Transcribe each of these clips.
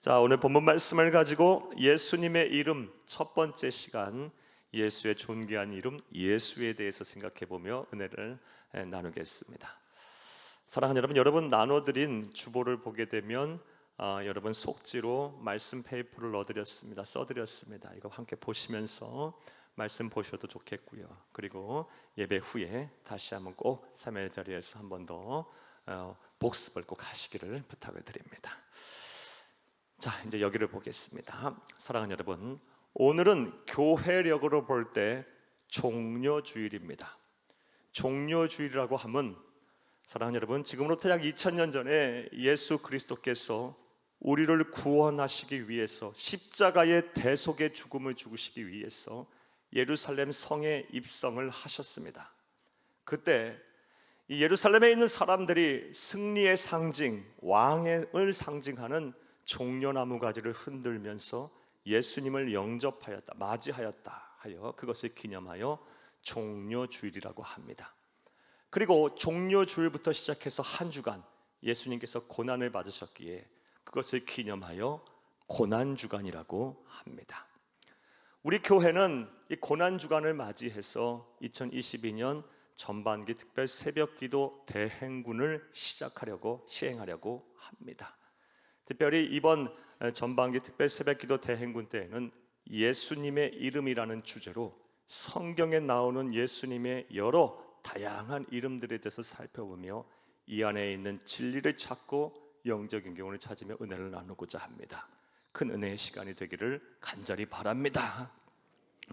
자, 오늘 본문 말씀을 가지고 예수님의 이름 첫 번째 시간, 예수의 존귀한 이름 예수에 대해서 생각해 보며 은혜를 나누겠습니다. 사랑하는 여러분 나눠드린 주보를 보게 되면 여러분 속지로 말씀 페이퍼를 써드렸습니다. 이거 함께 보시면서 말씀 보셔도 좋겠고요. 그리고 예배 후에 다시 한번 꼭 참여의 자리에서 한 번 더 복습을 꼭 하시기를 부탁을 드립니다. 자, 이제 여기를 보겠습니다. 사랑하는 여러분, 오늘은 교회력으로 볼 때 종료주일입니다. 종료주일이라고 하면 사랑하는 여러분, 지금으로부터 약 2000년 전에 예수 그리스도께서 우리를 구원하시기 위해서 십자가의 대속의 죽음을 죽으시기 위해서 예루살렘 성에 입성을 하셨습니다. 그때 이 예루살렘에 있는 사람들이 승리의 상징, 왕을 상징하는 종려나무 가지를 흔들면서 예수님을 영접하였다, 맞이하였다 하여 그것을 기념하여 종료주일이라고 합니다. 그리고 종료주일부터 시작해서 한 주간 예수님께서 고난을 받으셨기에 그것을 기념하여 고난주간이라고 합니다. 우리 교회는 이 고난주간을 맞이해서 2022년 전반기 특별 새벽기도 대행군을 시행하려고 합니다. 특별히 이번 전반기 특별 새벽기도 대행군 때에는 예수님의 이름이라는 주제로 성경에 나오는 예수님의 여러 다양한 이름들에 대해서 살펴보며 이 안에 있는 진리를 찾고 영적인 경험을 찾으며 은혜를 나누고자 합니다. 큰 은혜의 시간이 되기를 간절히 바랍니다.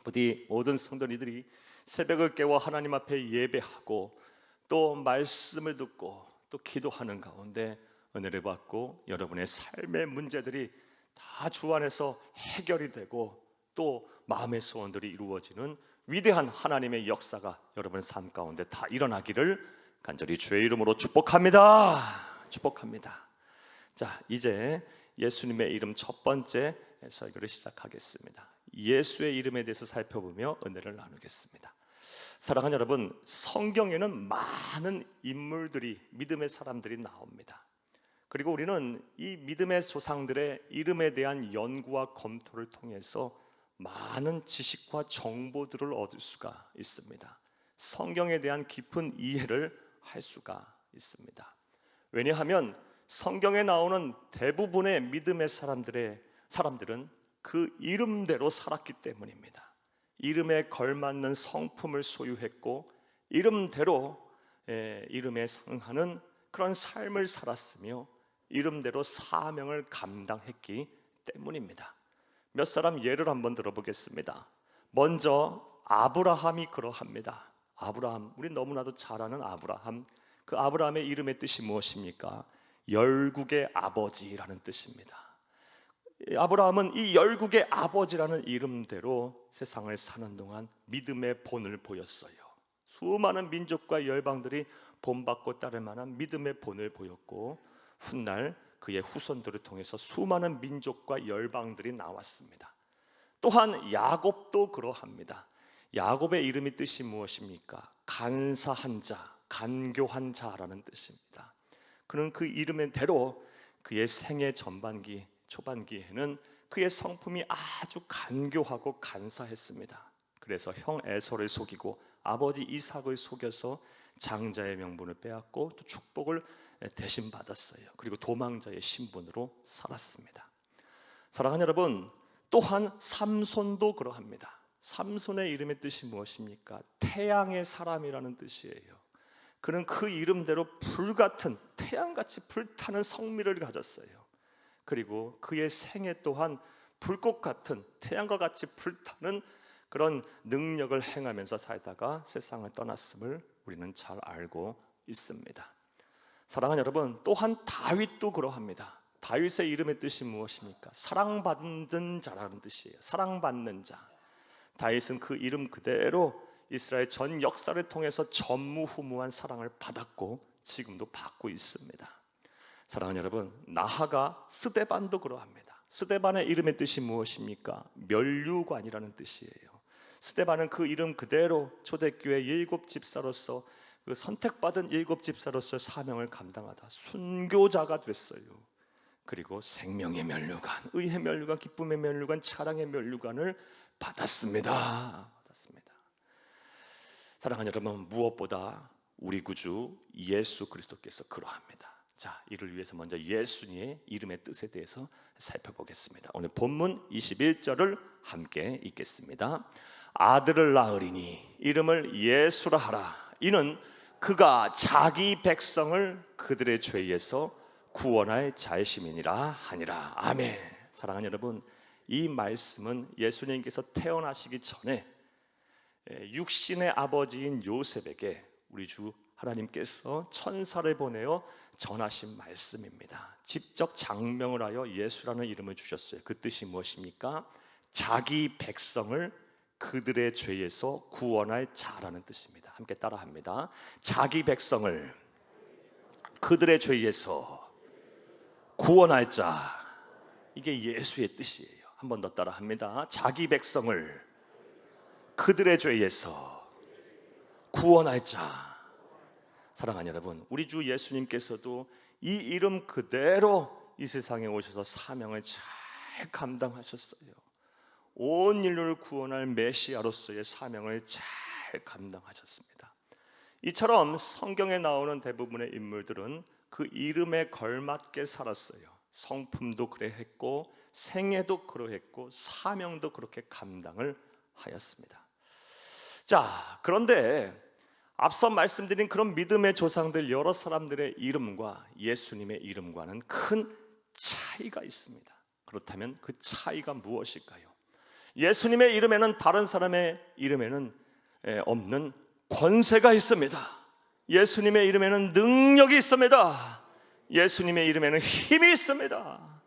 부디 모든 성도님들이 새벽을 깨워 하나님 앞에 예배하고 또 말씀을 듣고 또 기도하는 가운데 은혜를 받고 여러분의 삶의 문제들이 다 주 안에서 해결이 되고 또 마음의 소원들이 이루어지는 위대한 하나님의 역사가 여러분의 삶 가운데 다 일어나기를 간절히 주의 이름으로 축복합니다. 자, 이제 예수님의 이름 첫 번째 설교를 시작하겠습니다. 예수의 이름에 대해서 살펴보며 은혜를 나누겠습니다. 사랑하는 여러분, 성경에는 많은 인물들이, 믿음의 사람들이 나옵니다. 그리고 우리는 이 믿음의 조상들의 이름에 대한 연구와 검토를 통해서 많은 지식과 정보들을 얻을 수가 있습니다. 성경에 대한 깊은 이해를 할 수가 있습니다. 왜냐하면 성경에 나오는 대부분의 믿음의 사람들은 그 이름대로 살았기 때문입니다. 이름에 걸맞는 성품을 소유했고 이름대로 이름에 상하는 그런 삶을 살았으며 이름대로 사명을 감당했기 때문입니다. 몇 사람 예를 한번 들어보겠습니다. 먼저 아브라함이 그러합니다. 아브라함, 우리 너무나도 잘 아는 아브라함. 그 아브라함의 이름의 뜻이 무엇입니까? 열국의 아버지라는 뜻입니다. 아브라함은 이 열국의 아버지라는 이름대로 세상을 사는 동안 믿음의 본을 보였어요. 수많은 민족과 열방들이 본받고 따를 만한 믿음의 본을 보였고 훗날 그의 후손들을 통해서 수많은 민족과 열방들이 나왔습니다. 또한 야곱도 그러합니다. 야곱의 이름의 뜻이 무엇입니까? 간사한 자, 간교한 자라는 뜻입니다. 그는 그 이름대로 그의 생애 전반기, 초반기에는 그의 성품이 아주 간교하고 간사했습니다. 그래서 형 에서를 속이고 아버지 이삭을 속여서 장자의 명분을 빼앗고 또 축복을 대신 받았어요. 그리고 도망자의 신분으로 살았습니다. 사랑하는 여러분, 또한 삼손도 그러합니다. 삼손의 이름의 뜻이 무엇입니까? 태양의 사람이라는 뜻이에요. 그는 그 이름대로 불같은, 태양같이 불타는 성미를 가졌어요. 그리고 그의 생애 또한 불꽃 같은, 태양과 같이 불타는 그런 능력을 행하면서 살다가 세상을 떠났음을 우리는 잘 알고 있습니다. 사랑하는 여러분, 또한 다윗도 그러합니다. 다윗의 이름의 뜻이 무엇입니까? 사랑받는 자라는 뜻이에요. 사랑받는 자. 다윗은 그 이름 그대로 이스라엘 전 역사를 통해서 전무후무한 사랑을 받았고 지금도 받고 있습니다. 사랑하는 여러분, 나하가 스데반도 그러합니다. 스데반의 이름의 뜻이 무엇입니까? 면류관이라는 뜻이에요. 스데반은 그 이름 그대로 초대교회 7집사로서 그 선택받은 7집사로서 사명을 감당하다 순교자가 됐어요. 그리고 생명의 면류관, 의의 면류관, 기쁨의 면류관, 사랑의 면류관을 받았습니다. 사랑하는 여러분, 무엇보다 우리 구주 예수 그리스도께서 그러합니다. 자, 이를 위해서 먼저 예수님의 이름의 뜻에 대해서 살펴보겠습니다. 오늘 본문 21절을 함께 읽겠습니다. 아들을 낳으리니 이름을 예수라 하라. 이는 그가 자기 백성을 그들의 죄에서 구원할 자이심이니라 하니라. 아멘. 사랑하는 여러분, 이 말씀은 예수님께서 태어나시기 전에 육신의 아버지인 요셉에게 우리 주 하나님께서 천사를 보내어 전하신 말씀입니다. 직접 장명을 하여 예수라는 이름을 주셨어요. 그 뜻이 무엇입니까? 자기 백성을 그들의 죄에서 구원할 자라는 뜻입니다. 함께 따라합니다. 자기 백성을 그들의 죄에서 구원할 자, 이게 예수의 뜻이에요. 한 번 더 따라합니다. 자기 백성을 그들의 죄에서 구원할 자. 사랑하는 여러분, 우리 주 예수님께서도 이 이름 그대로 이 세상에 오셔서 사명을 잘 감당하셨어요. 온 인류를 구원할 메시아로서의 사명을 잘 감당하셨습니다. 이처럼 성경에 나오는 대부분의 인물들은 그 이름에 걸맞게 살았어요. 성품도 그래했고 생애도 그러했고 사명도 그렇게 감당을 하였습니다. 자, 그런데 앞서 말씀드린 그런 믿음의 조상들 여러 사람들의 이름과 예수님의 이름과는 큰 차이가 있습니다. 그렇다면 그 차이가 무엇일까요? 예수님의 이름에는 다른 사람의 이름에는 없는 권세가 있습니다. 예수님의 이름에는 능력이 있습니다. 예수님의 이름에는 힘이 있습니다.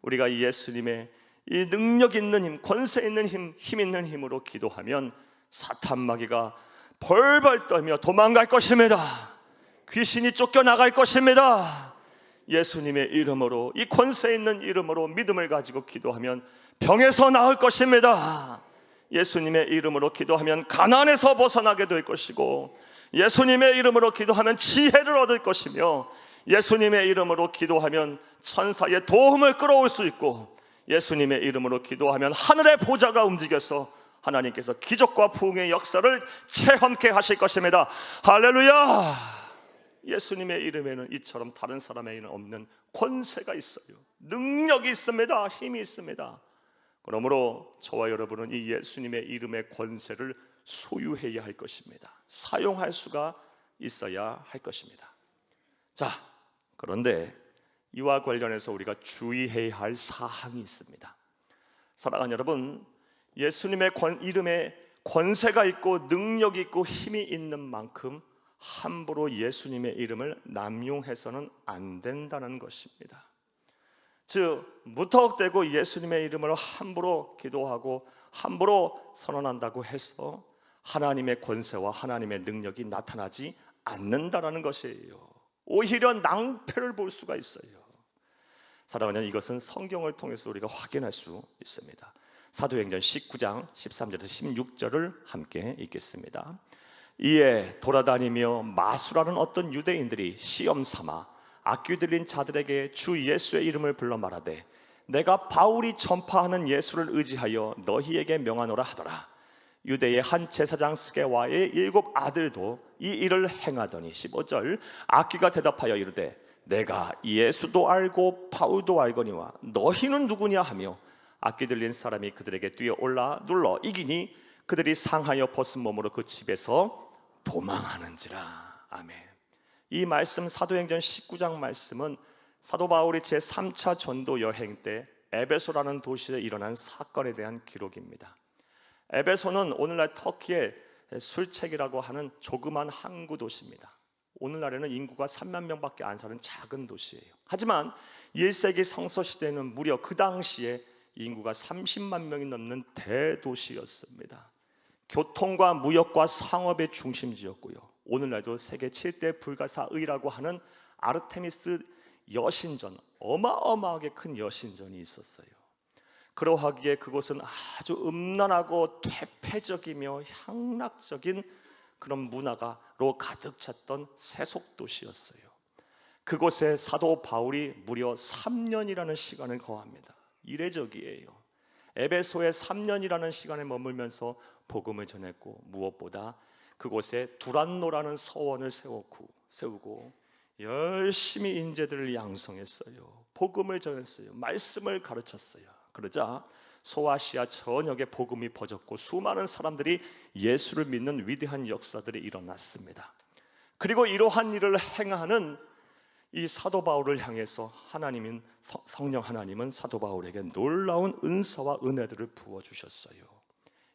우리가 예수님의 이 능력 있는 힘, 권세 있는 힘, 힘 있는 힘으로 기도하면 사탄 마귀가 벌벌 떨며 도망갈 것입니다. 귀신이 쫓겨나갈 것입니다. 예수님의 이름으로, 이 권세 있는 이름으로 믿음을 가지고 기도하면 병에서 나을 것입니다. 예수님의 이름으로 기도하면 가난에서 벗어나게 될 것이고, 예수님의 이름으로 기도하면 지혜를 얻을 것이며, 예수님의 이름으로 기도하면 천사의 도움을 끌어올 수 있고, 예수님의 이름으로 기도하면 하늘의 보좌가 움직여서 하나님께서 기적과 부흥의 역사를 체험케 하실 것입니다. 할렐루야! 예수님의 이름에는 이처럼 다른 사람의 이름은 없는 권세가 있어요. 능력이 있습니다. 힘이 있습니다. 그러므로 저와 여러분은 이 예수님의 이름의 권세를 소유해야 할 것입니다. 사용할 수가 있어야 할 것입니다. 자, 그런데 이와 관련해서 우리가 주의해야 할 사항이 있습니다. 사랑하는 여러분, 예수님의 이름에 권세가 있고 능력이 있고 힘이 있는 만큼 함부로 예수님의 이름을 남용해서는 안 된다는 것입니다. 즉, 무턱대고 예수님의 이름을 함부로 기도하고 함부로 선언한다고 해서 하나님의 권세와 하나님의 능력이 나타나지 않는다는 것이에요. 오히려 낭패를 볼 수가 있어요. 사랑하는, 이것은 성경을 통해서 우리가 확인할 수 있습니다. 사도행전 19장 13절에서 16절을 함께 읽겠습니다. 이에 돌아다니며 마수라는 어떤 유대인들이 시험 삼아 악귀 들린 자들에게 주 예수의 이름을 불러 말하되, 내가 바울이 전파하는 예수를 의지하여 너희에게 명하노라 하더라. 유대의 한 제사장 스게와의 7 아들도 이 일을 행하더니 15절, 악귀가 대답하여 이르되, 내가 예수도 알고 바울도 알거니와 너희는 누구냐 하며 악귀 들린 사람이 그들에게 뛰어올라 눌러 이기니 그들이 상하여 벗은 몸으로 그 집에서 도망하는지라. 아멘. 이 말씀, 사도행전 19장 말씀은 사도 바울이 제3차 전도 여행 때 에베소라는 도시에 일어난 사건에 대한 기록입니다. 에베소는 오늘날 터키의 술책이라고 하는 조그만 항구 도시입니다. 오늘날에는 인구가 3만 명밖에 안 사는 작은 도시예요. 하지만 1세기 성서시대에는 무려 그 당시에 인구가 30만 명이 넘는 대도시였습니다. 교통과 무역과 상업의 중심지였고요. 오늘날도 세계 7대 불가사의라고 하는 아르테미스 여신전, 어마어마하게 큰 여신전이 있었어요. 그러하기에 그곳은 아주 음란하고 퇴폐적이며 향락적인 그런 문화가로 가득 찼던 세속도시였어요. 그곳에 사도 바울이 무려 3년이라는 시간을 거합니다. 이례적이에요. 에베소에 3년이라는 시간에 머물면서 복음을 전했고, 무엇보다 그곳에 두란노라는 서원을 세우고 열심히 인재들을 양성했어요. 복음을 전했어요. 말씀을 가르쳤어요. 그러자 소아시아 전역에 복음이 퍼졌고 수많은 사람들이 예수를 믿는 위대한 역사들이 일어났습니다. 그리고 이러한 일을 행하는 이 사도 바울을 향해서 성령 하나님은 사도 바울에게 놀라운 은사와 은혜들을 부어주셨어요.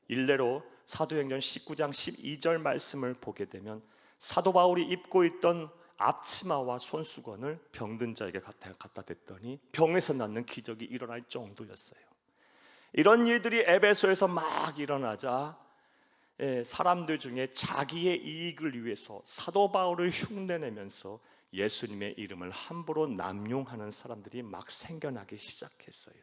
일례로 사도행전 19장 12절 말씀을 보게 되면 사도 바울이 입고 있던 앞치마와 손수건을 병든 자에게 갖다 댔더니 병에서 낫는 기적이 일어날 정도였어요. 이런 일들이 에베소에서 막 일어나자 사람들 중에 자기의 이익을 위해서 사도 바울을 흉내내면서 예수님의 이름을 함부로 남용하는 사람들이 막 생겨나기 시작했어요.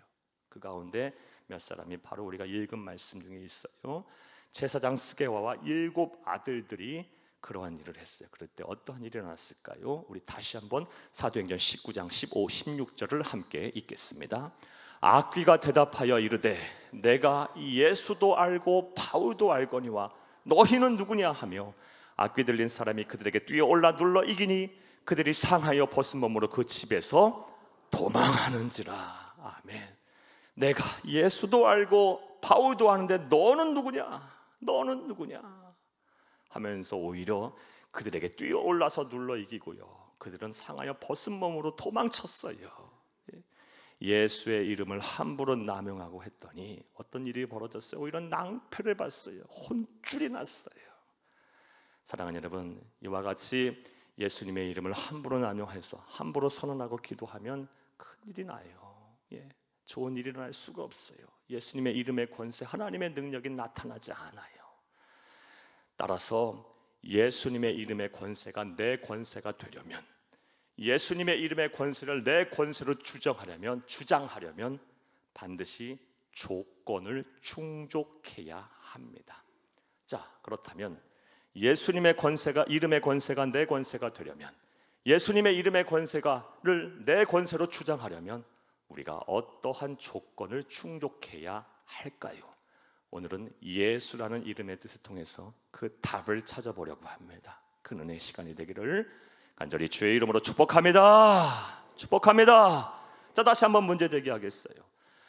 그 가운데 몇 사람이 바로 우리가 읽은 말씀 중에 있어요. 제사장 스게와와 7 아들들이 그러한 일을 했어요. 그럴 때 어떠한 일이 일어났을까요? 우리 다시 한번 사도행전 19장 15, 16절을 함께 읽겠습니다. 악귀가 대답하여 이르되 내가 예수도 알고 바울도 알거니와 너희는 누구냐 하며 악귀 들린 사람이 그들에게 뛰어올라 눌러 이기니 그들이 상하여 벗은 몸으로 그 집에서 도망하는지라. 아멘. 내가 예수도 알고 바울도 아는데 너는 누구냐? 너는 누구냐? 하면서 오히려 그들에게 뛰어올라서 눌러 이기고요, 그들은 상하여 벗은 몸으로 도망쳤어요. 예수의 이름을 함부로 남용하고 했더니 어떤 일이 벌어졌어요? 오히려 낭패를 봤어요. 혼쭐이 났어요. 사랑하는 여러분, 이와 같이 예수님의 이름을 함부로 남용해서 함부로 선언하고 기도하면 큰일이 나요. 좋은 일이 일어날 수가 없어요. 예수님의 이름의 권세, 하나님의 능력이 나타나지 않아요. 따라서 예수님의 이름의 권세가 내 권세가 되려면, 예수님의 이름의 권세를 내 권세로 주장하려면 반드시 조건을 충족해야 합니다. 자, 그렇다면 예수님의 이름의 권세가 내 권세가 되려면, 예수님의 이름의 권세가를 내 권세로 주장하려면 우리가 어떠한 조건을 충족해야 할까요? 오늘은 예수라는 이름의 뜻을 통해서 그 답을 찾아보려고 합니다. 그 은혜의 시간이 되기를 간절히 주의 이름으로 축복합니다. 축복합니다. 자, 다시 한번 문제 제기하겠어요.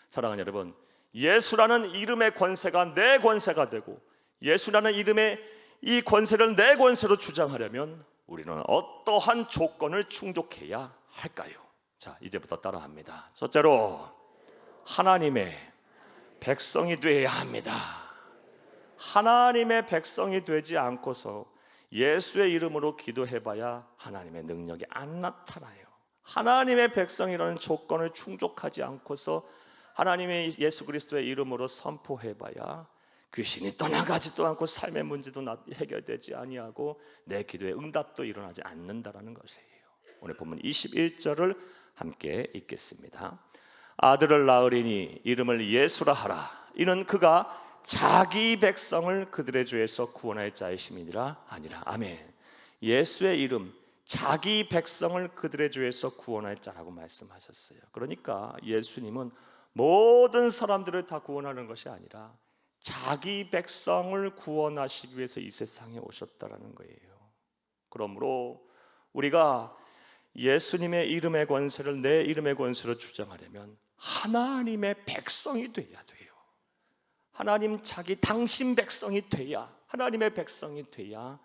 사랑하는 여러분, 예수라는 이름의 권세가 내 권세가 되고 예수라는 이름의 이 권세를 내 권세로 주장하려면 우리는 어떠한 조건을 충족해야 할까요? 자, 이제부터 따라합니다. 첫째로, 하나님의 백성이 되어야 합니다. 하나님의 백성이 되지 않고서 예수의 이름으로 기도해봐야 하나님의 능력이 안 나타나요. 하나님의 백성이라는 조건을 충족하지 않고서 하나님의 예수 그리스도의 이름으로 선포해봐야 귀신이 떠나가지도 않고 삶의 문제도 해결되지 아니하고 내 기도의 응답도 일어나지 않는다라는 것이에요. 오늘 본문 21절을 함께 읽겠습니다. 아들을 낳으리니 이름을 예수라 하라. 이는 그가 자기 백성을 그들의 죄에서 구원할 자이심이니라 하니라. 아멘. 예수의 이름, 자기 백성을 그들의 죄에서 구원할 자라고 말씀하셨어요. 그러니까 예수님은 모든 사람들을 다 구원하는 것이 아니라 자기 백성을 구원하시기 위해서 이 세상에 오셨다라는 거예요. 그러므로 우리가 예수님의 이름의 권세를 내 이름의 권세로 주장하려면 하나님의 백성이 돼야 돼요. 하나님 당신 백성이 돼야, 하나님의 백성이 돼야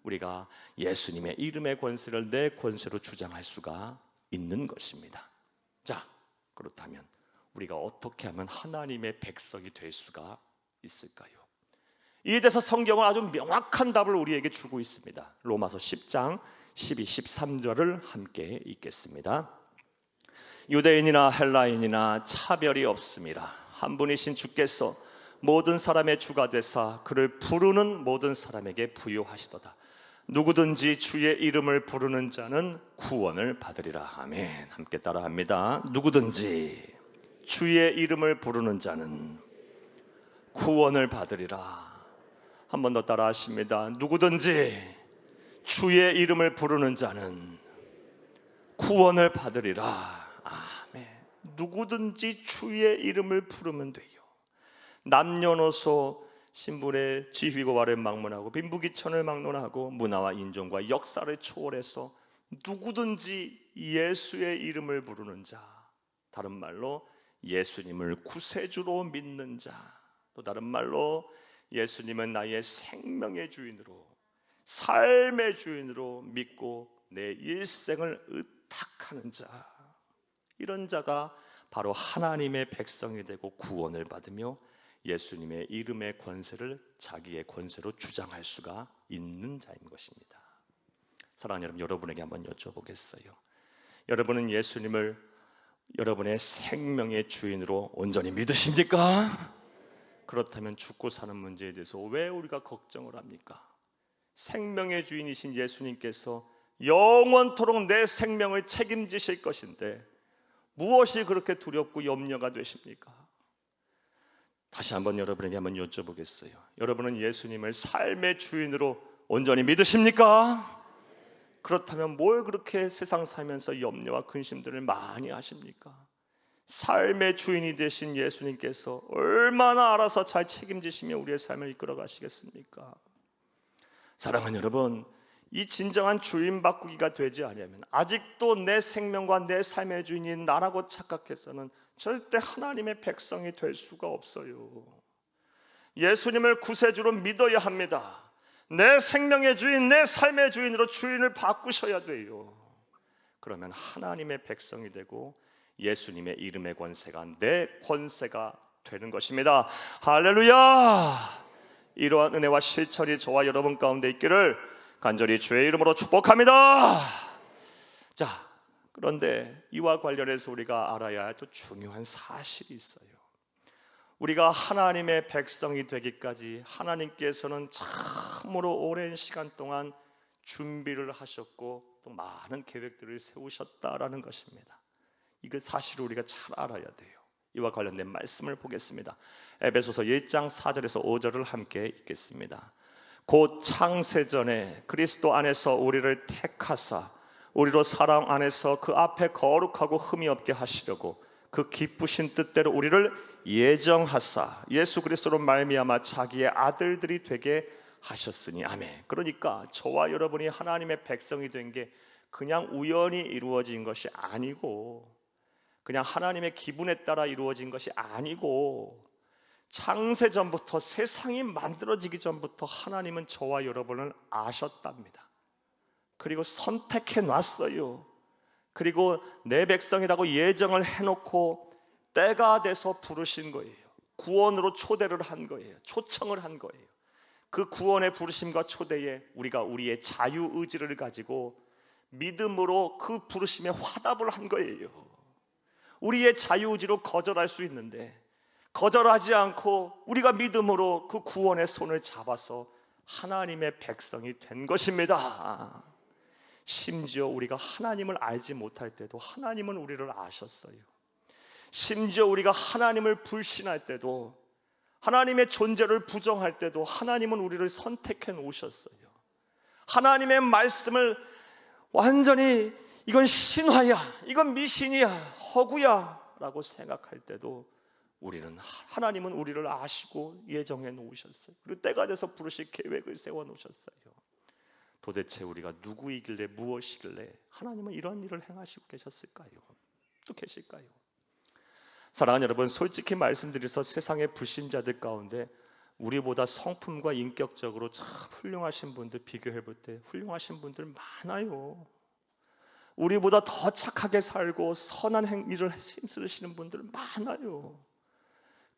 우리가 예수님의 이름의 권세를 내 권세로 주장할 수가 있는 것입니다. 자, 그렇다면 우리가 어떻게 하면 하나님의 백성이 될 수가 있을까요? 이에 대해서 성경은 아주 명확한 답을 우리에게 주고 있습니다. 로마서 10장 12, 13절을 함께 읽겠습니다. 유대인이나 헬라인이나 차별이 없습니다. 한 분이신 주께서 모든 사람의 주가 되사 그를 부르는 모든 사람에게 부요하시도다. 누구든지 주의 이름을 부르는 자는 구원을 받으리라. 아멘. 함께 따라합니다. 누구든지 주의 이름을 부르는 자는 구원을 받으리라. 한 번 더 따라하십니다. 누구든지 주의 이름을 부르는 자는 구원을 받으리라. 아멘. 누구든지 주의 이름을 부르면 돼요. 남녀노소 신분의 지휘고 아래 막론하고 빈부귀천을 막론하고 문화와 인종과 역사를 초월해서 누구든지 예수의 이름을 부르는 자, 다른 말로 예수님을 구세주로 믿는 자, 또 다른 말로 예수님은 나의 생명의 주인으로, 삶의 주인으로 믿고 내 일생을 의탁하는 자, 이런 자가 바로 하나님의 백성이 되고 구원을 받으며 예수님의 이름의 권세를 자기의 권세로 주장할 수가 있는 자인 것입니다. 사랑하는 여러분, 여러분에게 한번 여쭤보겠어요. 여러분은 예수님을 여러분의 생명의 주인으로 온전히 믿으십니까? 그렇다면 죽고 사는 문제에 대해서 왜 우리가 걱정을 합니까? 생명의 주인이신 예수님께서 영원토록 내 생명을 책임지실 것인데 무엇이 그렇게 두렵고 염려가 되십니까? 다시 한번 여러분에게 한번 여쭤보겠어요. 여러분은 예수님을 삶의 주인으로 온전히 믿으십니까? 그렇다면 뭘 그렇게 세상 살면서 염려와 근심들을 많이 하십니까? 삶의 주인이 되신 예수님께서 얼마나 알아서 잘 책임지시며 우리의 삶을 이끌어 가시겠습니까? 사랑하는 여러분, 이 진정한 주인 바꾸기가 되지 않으면 아직도 내 생명과 내 삶의 주인이 나라고 착각해서는 절대 하나님의 백성이 될 수가 없어요. 예수님을 구세주로 믿어야 합니다. 내 생명의 주인, 내 삶의 주인으로 주인을 바꾸셔야 돼요. 그러면 하나님의 백성이 되고 예수님의 이름의 권세가 내 권세가 되는 것입니다. 할렐루야! 이러한 은혜와 실천이 저와 여러분 가운데 있기를 간절히 주의 이름으로 축복합니다. 자, 그런데 이와 관련해서 우리가 알아야 할 또 중요한 사실이 있어요. 우리가 하나님의 백성이 되기까지 하나님께서는 참으로 오랜 시간 동안 준비를 하셨고 또 많은 계획들을 세우셨다라는 것입니다. 이거 사실을 우리가 잘 알아야 돼요. 이와 관련된 말씀을 보겠습니다. 에베소서 1장 4절에서 5절을 함께 읽겠습니다. 곧 창세전에 그리스도 안에서 우리를 택하사 우리로 사랑 안에서 그 앞에 거룩하고 흠이 없게 하시려고 그 기쁘신 뜻대로 우리를 예정하사 예수 그리스도로 말미암아 자기의 아들들이 되게 하셨으니. 아멘. 그러니까 저와 여러분이 하나님의 백성이 된 게 그냥 우연히 이루어진 것이 아니고, 그냥 하나님의 기분에 따라 이루어진 것이 아니고, 창세전부터, 세상이 만들어지기 전부터 하나님은 저와 여러분을 아셨답니다. 그리고 선택해 놨어요. 그리고 내 백성이라고 예정을 해놓고 때가 돼서 부르신 거예요. 구원으로 초대를 한 거예요. 초청을 한 거예요. 그 구원의 부르심과 초대에 우리가 우리의 자유의지를 가지고 믿음으로 그 부르심에 화답을 한 거예요. 우리의 자유의지로 거절할 수 있는데 거절하지 않고 우리가 믿음으로 그 구원의 손을 잡아서 하나님의 백성이 된 것입니다. 심지어 우리가 하나님을 알지 못할 때도 하나님은 우리를 아셨어요. 심지어 우리가 하나님을 불신할 때도, 하나님의 존재를 부정할 때도 하나님은 우리를 선택해 놓으셨어요. 하나님의 말씀을 완전히 이건 신화야, 이건 미신이야, 허구야 라고 생각할 때도 하나님은 우리를 아시고 예정해 놓으셨어요. 그리고 때가 돼서 부르실 계획을 세워 놓으셨어요. 도대체 우리가 누구이길래, 무엇이길래 하나님은 이런 일을 행하시고 계셨을까요? 또 계실까요? 사랑하는 여러분, 솔직히 말씀드려서 세상의 불신자들 가운데 우리보다 성품과 인격적으로 참 훌륭하신 분들 비교해 볼 때 훌륭하신 분들 많아요. 우리보다 더 착하게 살고 선한 일을 힘쓰시는 분들 많아요.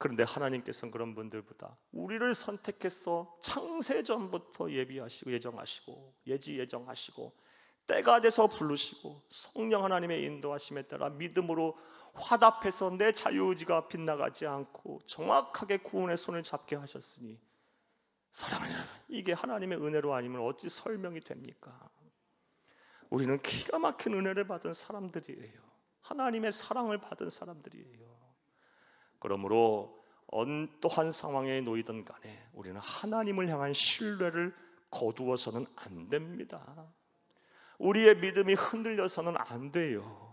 그런데 하나님께서는 그런 분들보다 우리를 선택해서 창세전부터 예비하시고 예정하시고 예정하시고 때가 돼서 부르시고 성령 하나님의 인도하심에 따라 믿음으로 화답해서 내 자유의지가 빗나가지 않고 정확하게 구원의 손을 잡게 하셨으니, 사랑하는 여러분, 이게 하나님의 은혜로 아니면 어찌 설명이 됩니까? 우리는 기가 막힌 은혜를 받은 사람들이에요. 하나님의 사랑을 받은 사람들이에요. 그러므로 어떠한 상황에 놓이든 간에 우리는 하나님을 향한 신뢰를 거두어서는 안 됩니다. 우리의 믿음이 흔들려서는 안 돼요.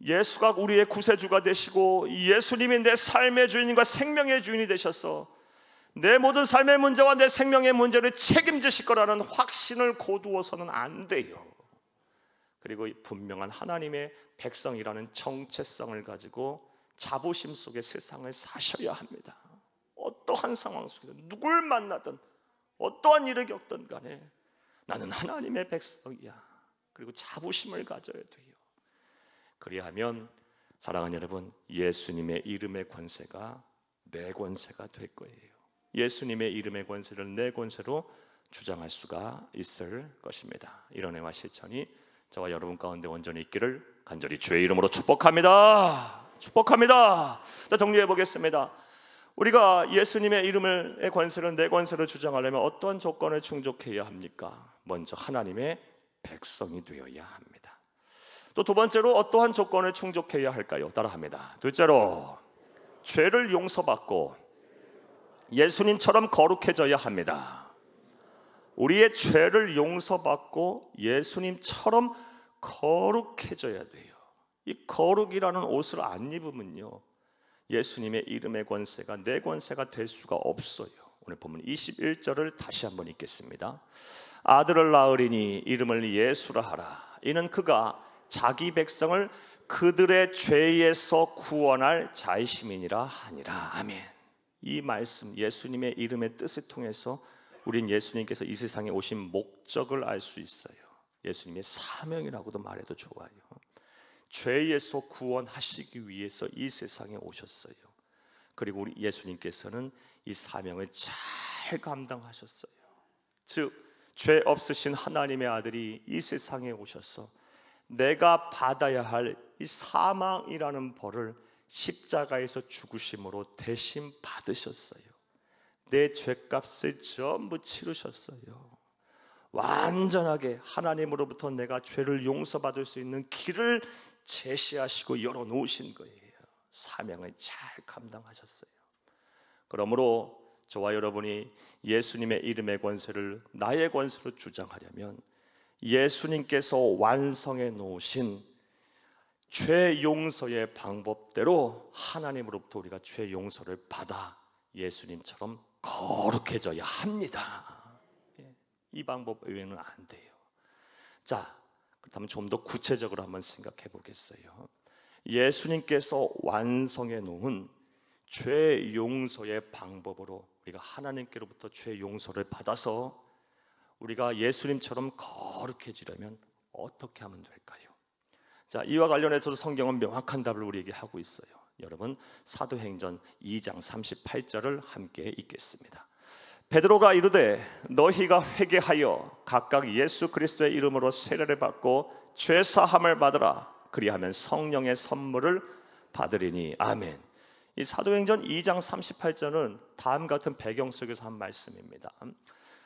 예수가 우리의 구세주가 되시고 예수님이 내 삶의 주인과 생명의 주인이 되셔서 내 모든 삶의 문제와 내 생명의 문제를 책임지실 거라는 확신을 거두어서는 안 돼요. 그리고 분명한 하나님의 백성이라는 정체성을 가지고 자부심 속에 세상을 사셔야 합니다. 어떠한 상황 속에서 누굴 만나든 어떠한 일을 겪든 간에 나는 하나님의 백성이야. 그리고 자부심을 가져야 돼요. 그리하면 사랑하는 여러분, 예수님의 이름의 권세가 내 권세가 될 거예요. 예수님의 이름의 권세를 내 권세로 주장할 수가 있을 것입니다. 이런 애와 실천이 저와 여러분 가운데 온전히 있기를 간절히 주의 이름으로 축복합니다. 축복합니다. 자, 정리해 보겠습니다. 우리가 예수님의 이름의 권세를 내 권세로 주장하려면 어떤 조건을 충족해야 합니까? 먼저 하나님의 백성이 되어야 합니다. 또 두 번째로 어떠한 조건을 충족해야 할까요? 따라합니다. 둘째로 죄를 용서받고 예수님처럼 거룩해져야 합니다. 우리의 죄를 용서받고 예수님처럼 거룩해져야 돼요. 이 거룩이라는 옷을 안 입으면요, 예수님의 이름의 권세가 내 권세가 될 수가 없어요. 오늘 본문 21절을 다시 한번 읽겠습니다. 아들을 낳으리니 이름을 예수라 하라. 이는 그가 자기 백성을 그들의 죄에서 구원할 자이심이니라 하니라. 아멘. 이 말씀, 예수님의 이름의 뜻을 통해서 우린 예수님께서 이 세상에 오신 목적을 알 수 있어요. 예수님의 사명이라고도 말해도 좋아요. 죄에서 구원하시기 위해서 이 세상에 오셨어요. 그리고 우리 예수님께서는 이 사명을 잘 감당하셨어요. 즉, 죄 없으신 하나님의 아들이 이 세상에 오셔서 내가 받아야 할 이 사망이라는 벌을 십자가에서 죽으심으로 대신 받으셨어요. 내 죄값을 전부 치르셨어요. 완전하게 하나님으로부터 내가 죄를 용서받을 수 있는 길을 제시하시고 열어놓으신 거예요. 사명을 잘 감당하셨어요. 그러므로 저와 여러분이 예수님의 이름의 권세를 나의 권세로 주장하려면 예수님께서 완성해 놓으신 죄 용서의 방법대로 하나님으로부터 우리가 죄 용서를 받아 예수님처럼 거룩해져야 합니다. 이 방법 외에는 안 돼요. 자, 그렇다면 좀 더 구체적으로 한번 생각해 보겠어요. 예수님께서 완성해 놓은 죄 용서의 방법으로 우리가 하나님께로부터 죄 용서를 받아서 우리가 예수님처럼 거룩해지려면 어떻게 하면 될까요? 자, 이와 관련해서도 성경은 명확한 답을 우리에게 하고 있어요. 여러분, 사도행전 2장 38절을 함께 읽겠습니다. 베드로가 이르되 너희가 회개하여 각각 예수 그리스도의 이름으로 세례를 받고 죄 사함을 받으라. 그리하면 성령의 선물을 받으리니. 아멘. 이 사도행전 2장 38절은 다음 같은 배경 속에서 한 말씀입니다.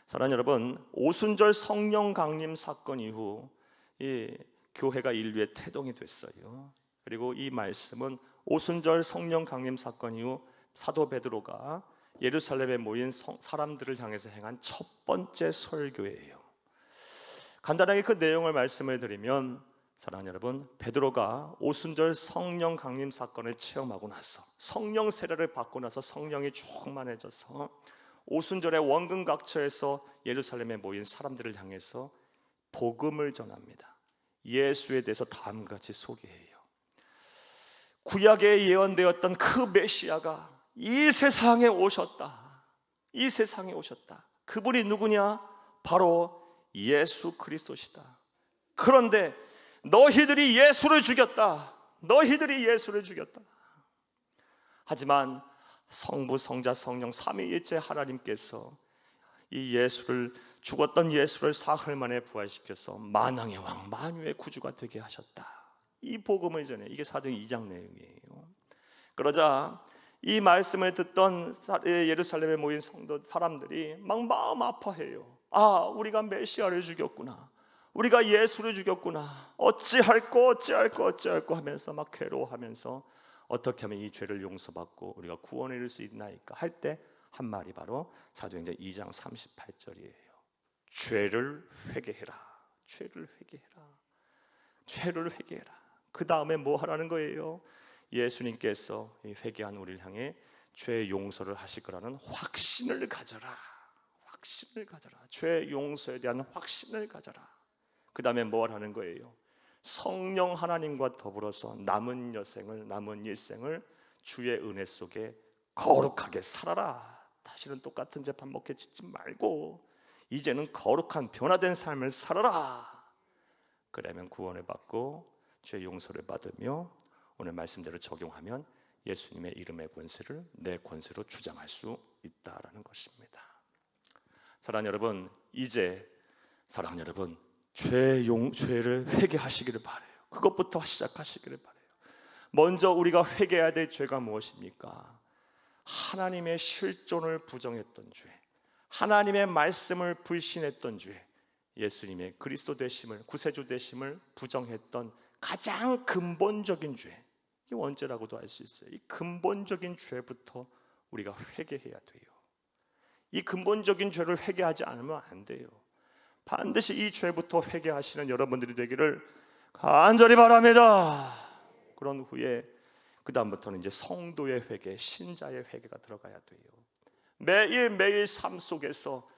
사랑하는 여러분, 오순절 성령 강림 사건 이후 이 교회가 인류의 태동이 됐어요. 그리고 이 말씀은 오순절 성령 강림 사건 이후 사도 베드로가 예루살렘에 모인 사람들을 향해서 행한 첫 번째 설교예요. 간단하게 그 내용을 말씀을 드리면, 사랑하는 여러분, 베드로가 오순절 성령 강림 사건을 체험하고 나서 성령 세례를 받고 나서 성령이 충만해져서 오순절에 원근 각처에서 예루살렘에 모인 사람들을 향해서 복음을 전합니다. 예수에 대해서 다음과 같이 소개해요. 구약에 예언되었던 그 메시아가 이 세상에 오셨다. 이 세상에 오셨다. 그분이 누구냐? 바로 예수 그리스도시다. 그런데 너희들이 예수를 죽였다. 너희들이 예수를 죽였다. 하지만 성부, 성자, 성령 삼위일체 하나님께서 이 예수를, 죽었던 예수를 사흘 만에 부활시켜서 만왕의 왕, 만유의 구주가 되게 하셨다. 이 복음을 전해. 이게 사도행 2장 내용이에요. 그러자 이 말씀을 듣던 예루살렘에 모인 성도 사람들이 막 마음 아파해요. 아, 우리가 메시아를 죽였구나. 우리가 예수를 죽였구나. 어찌할꼬 하면서 막 괴로워하면서 어떻게 하면 이 죄를 용서받고 우리가 구원을 이룰 수 있나이까 할 때 한 말이 바로 사도행전 2장 38절이에요. 죄를 회개해라. 죄를 회개해라. 죄를 회개해라. 그 다음에 뭐 하라는 거예요? 예수님께서 이 회개한 우리를 향해 죄 용서를 하실 거라는 확신을 가져라. 확신을 가져라. 죄 용서에 대한 확신을 가져라. 그 다음에 뭘 하는 거예요? 성령 하나님과 더불어서 남은 일생을 주의 은혜 속에 거룩하게 살아라. 다시는 똑같은 죄 반복해 짓지 말고 이제는 거룩한 변화된 삶을 살아라. 그러면 구원을 받고 죄 용서를 받으며 오늘 말씀대로 적용하면 예수님의 이름의 권세를 내 권세로 주장할 수 있다라는 것입니다. 사랑하는 여러분, 이제 사랑하는 여러분, 죄를 회개하시기를 바라요. 그것부터 시작하시기를 바라요. 먼저 우리가 회개해야 될 죄가 무엇입니까? 하나님의 실존을 부정했던 죄, 하나님의 말씀을 불신했던 죄, 예수님의 그리스도 되심을, 구세주 되심을 부정했던 가장 근본적인 죄, 이게 원죄라고도 할 수 있어요. 이 근본적인 죄부터 우리가 회개해야 돼요. 이 근본적인 죄를 회개하지 않으면 안 돼요. 반드시 이 죄부터 회개하시는 여러분들이 되기를 간절히 바랍니다. 그런 후에 그 다음부터는 이제 성도의 회개, 신자의 회개가 들어가야 돼요. 매일매일 삶 속에서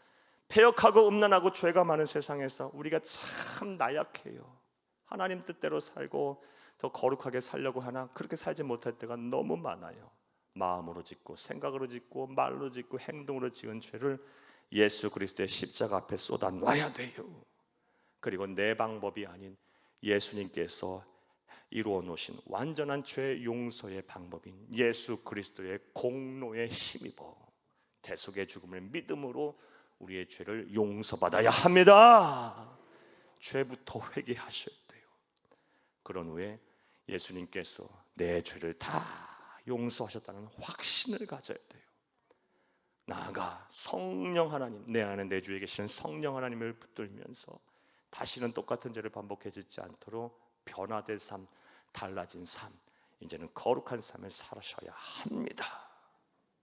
패역하고 음란하고 죄가 많은 세상에서 우리가 참 나약해요. 하나님 뜻대로 살고 더 거룩하게 살려고 하나 그렇게 살지 못할 때가 너무 많아요. 마음으로 짓고 생각으로 짓고 말로 짓고 행동으로 지은 죄를 예수 그리스도의 십자가 앞에 쏟아놔야 돼요. 그리고 내 방법이 아닌 예수님께서 이루어 놓으신 완전한 죄 용서의 방법인 예수 그리스도의 공로에 힘입어 대속의 죽음을 믿음으로 우리의 죄를 용서받아야 합니다. 죄부터 회개하셔야 돼요. 그런 후에 예수님께서 내 죄를 다 용서하셨다는 확신을 가져야 돼요. 나아가 성령 하나님, 내 안에 내 주에 계시는 성령 하나님을 붙들면서 다시는 똑같은 죄를 반복해 짓지 않도록 변화된 삶, 달라진 삶, 이제는 거룩한 삶을 살아셔야 합니다.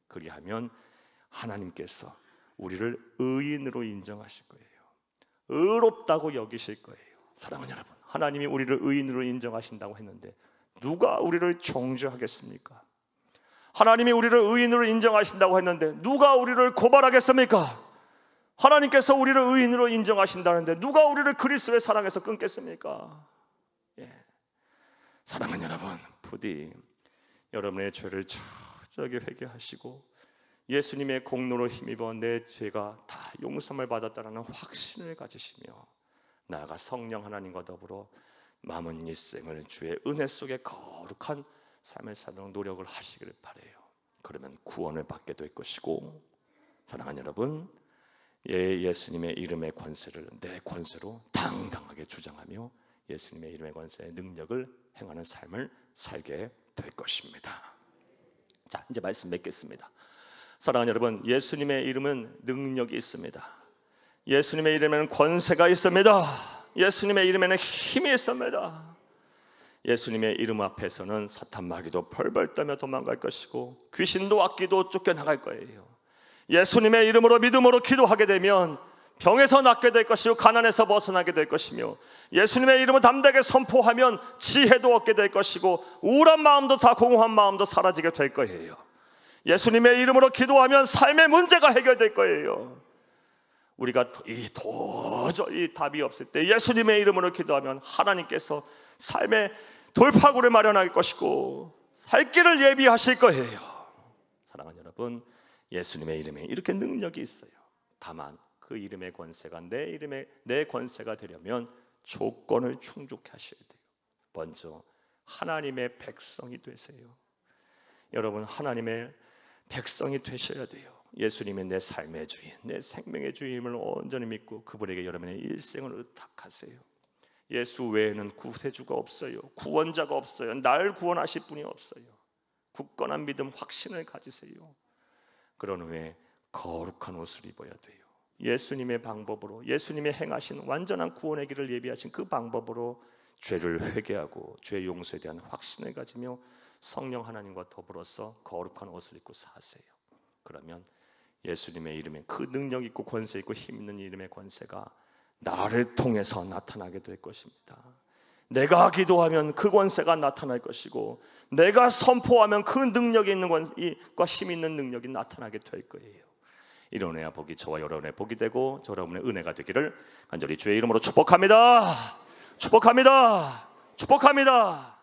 그리하면 하나님께서 우리를 의인으로 인정하실 거예요. 의롭다고 여기실 거예요. 사랑하는 여러분, 하나님이 우리를 의인으로 인정하신다고 했는데 누가 우리를 정죄하겠습니까? 하나님이 우리를 의인으로 인정하신다고 했는데 누가 우리를 고발하겠습니까? 하나님께서 우리를 의인으로 인정하신다는데 누가 우리를 그리스도의 사랑에서 끊겠습니까? 사랑하는 여러분, 부디 여러분의 죄를 철저하게 회개하시고 예수님의 공로로 힘입어 내 죄가 다 용서를 받았다는 확신을 가지시며 나아가 성령 하나님과 더불어 남은 일생을 주의 은혜 속에 거룩한 삶을 살도록 노력을 하시기를 바라요. 그러면 구원을 받게 될 것이고, 사랑하는 여러분, 예수님의 이름의 권세를 내 권세로 당당하게 주장하며 예수님의 이름의 권세의 능력을 행하는 삶을 살게 될 것입니다. 자, 이제 말씀 맺겠습니다. 사랑하는 여러분, 예수님의 이름은 능력이 있습니다. 예수님의 이름에는 권세가 있습니다. 예수님의 이름에는 힘이 있습니다. 예수님의 이름 앞에서는 사탄 마귀도 벌벌 떠며 도망갈 것이고 귀신도 악귀도 쫓겨나갈 거예요. 예수님의 이름으로 믿음으로 기도하게 되면 병에서 낫게 될 것이고 가난에서 벗어나게 될 것이며 예수님의 이름을 담대하게 선포하면 지혜도 얻게 될 것이고 우울한 마음도 다 공허한 마음도 사라지게 될 거예요. 예수님의 이름으로 기도하면 삶의 문제가 해결될 거예요. 우리가 도저히 답이 없을 때 예수님의 이름으로 기도하면 하나님께서 삶의 돌파구를 마련할 것이고 살 길을 예비하실 거예요. 사랑하는 여러분, 예수님의 이름에 이렇게 능력이 있어요. 다만 그 이름의 권세가 내 권세가 되려면 조건을 충족히 하셔야 돼요. 먼저 하나님의 백성이 되세요. 여러분, 하나님의 백성이 되셔야 돼요. 예수님이 내 삶의 주인, 내 생명의 주임을 온전히 믿고 그분에게 여러분의 일생을 의탁하세요. 예수 외에는 구세주가 없어요. 구원자가 없어요. 날 구원하실 분이 없어요. 굳건한 믿음, 확신을 가지세요. 그런 후에 거룩한 옷을 입어야 돼요. 예수님의 방법으로, 예수님의 행하신 완전한 구원의 길을 예비하신 그 방법으로 죄를 회개하고 죄 용서에 대한 확신을 가지며 성령 하나님과 더불어서 거룩한 옷을 입고 사세요. 그러면 예수님의 이름에 그 능력 있고 권세 있고 힘 있는 이름의 권세가 나를 통해서 나타나게 될 것입니다. 내가 기도하면 그 권세가 나타날 것이고, 내가 선포하면 그 능력이 있는 권세과 힘 있는 능력이 나타나게 될 거예요. 이런 은혜와 복이 저와 여러분의 복이 되고 여러분의 은혜가 되기를 간절히 주의 이름으로 축복합니다. 축복합니다. 축복합니다.